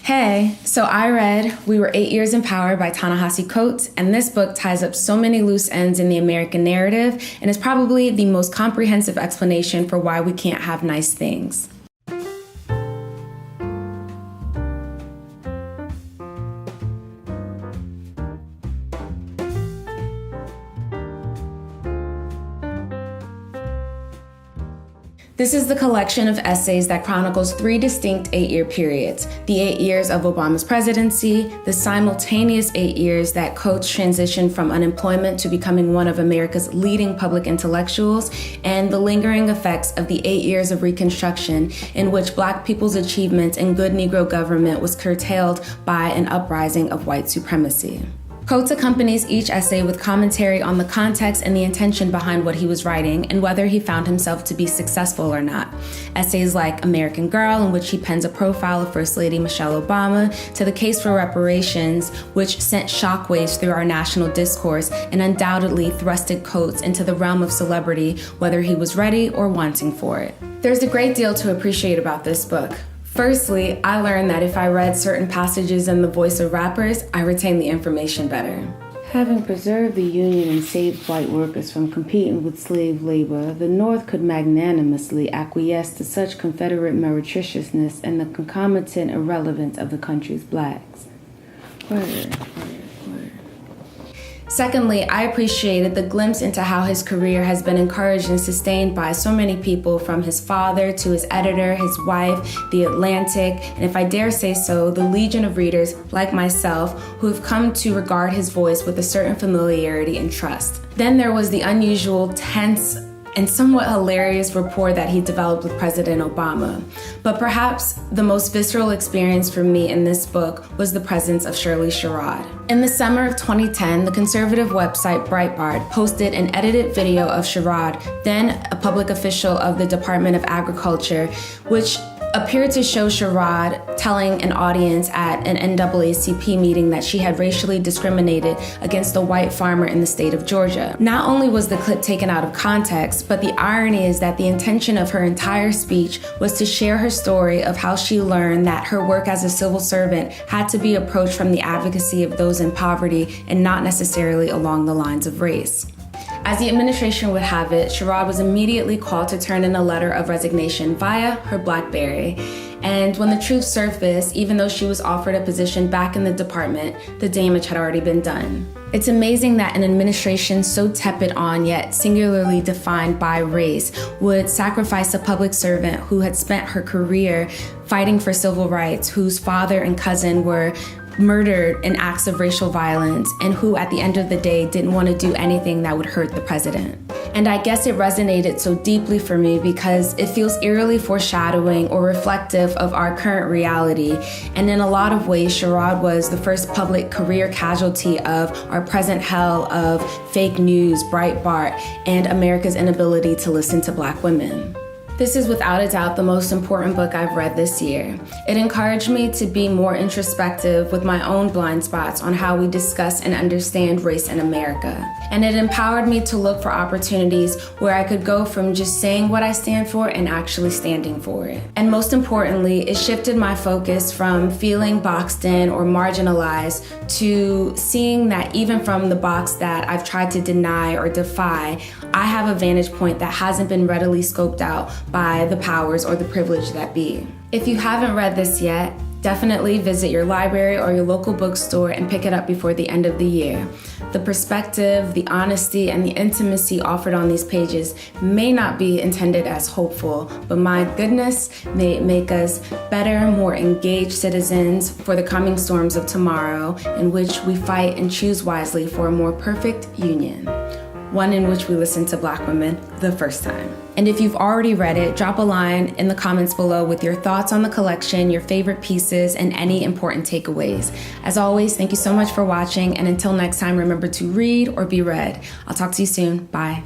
Hey, so I read We Were 8 Years in Power by Ta-Nehisi, and this book ties up so many loose ends in the American narrative and is probably the most comprehensive explanation for why we can't have nice things. This is the collection of essays that chronicles 3 distinct 8-year periods: the 8 years of Obama's presidency, the simultaneous 8 years that Coates transitioned from unemployment to becoming one of America's leading public intellectuals, and the lingering effects of the 8 years of Reconstruction in which Black people's achievements in good Negro government was curtailed by an uprising of white supremacy. Coates accompanies each essay with commentary on the context and the intention behind what he was writing and whether he found himself to be successful or not. Essays like American Girl, in which he pens a profile of First Lady Michelle Obama, to The Case for Reparations, which sent shockwaves through our national discourse and undoubtedly thrusted Coates into the realm of celebrity, whether he was ready or wanting for it. There's a great deal to appreciate about this book. Firstly, I learned that if I read certain passages in the voice of rappers, I retained the information better. Having preserved the Union and saved white workers from competing with slave labor, the North could magnanimously acquiesce to such Confederate meretriciousness and the concomitant irrelevance of the country's blacks. Word. Secondly, I appreciated the glimpse into how his career has been encouraged and sustained by so many people, from his father to his editor, his wife, The Atlantic, and if I dare say so, the legion of readers like myself who have come to regard his voice with a certain familiarity and trust. Then there was the unusual, tense, and somewhat hilarious rapport that he developed with President Obama. But perhaps the most visceral experience for me in this book was the presence of Shirley Sherrod. In the summer of 2010, the conservative website Breitbart posted an edited video of Sherrod, then a public official of the Department of Agriculture, which appeared to show Sherrod telling an audience at an NAACP meeting that she had racially discriminated against a white farmer in the state of Georgia. Not only was the clip taken out of context, but the irony is that the intention of her entire speech was to share her story of how she learned that her work as a civil servant had to be approached from the advocacy of those in poverty and not necessarily along the lines of race. As the administration would have it, Sherrod was immediately called to turn in a letter of resignation via her BlackBerry. And when the truth surfaced, even though she was offered a position back in the department, the damage had already been done. It's amazing that an administration so tepid on yet singularly defined by race would sacrifice a public servant who had spent her career fighting for civil rights, whose father and cousin were murdered in acts of racial violence, and who at the end of the day didn't want to do anything that would hurt the president. And I guess it resonated so deeply for me because it feels eerily foreshadowing or reflective of our current reality. And in a lot of ways, Sherrod was the first public career casualty of our present hell of fake news, Breitbart, and America's inability to listen to Black women. This is without a doubt the most important book I've read this year. It encouraged me to be more introspective with my own blind spots on how we discuss and understand race in America. And it empowered me to look for opportunities where I could go from just saying what I stand for and actually standing for it. And most importantly, it shifted my focus from feeling boxed in or marginalized to seeing that even from the box that I've tried to deny or defy, I have a vantage point that hasn't been readily scoped out by the powers or the privilege that be. If you haven't read this yet, definitely visit your library or your local bookstore and pick it up before the end of the year. The perspective, the honesty, and the intimacy offered on these pages may not be intended as hopeful, but my goodness, may it make us better, more engaged citizens for the coming storms of tomorrow, in which we fight and choose wisely for a more perfect union. One in which we listen to Black women the first time. And if you've already read it, drop a line in the comments below with your thoughts on the collection, your favorite pieces, and any important takeaways. As always, thank you so much for watching, and until next time, remember to read or be read. I'll talk to you soon. Bye.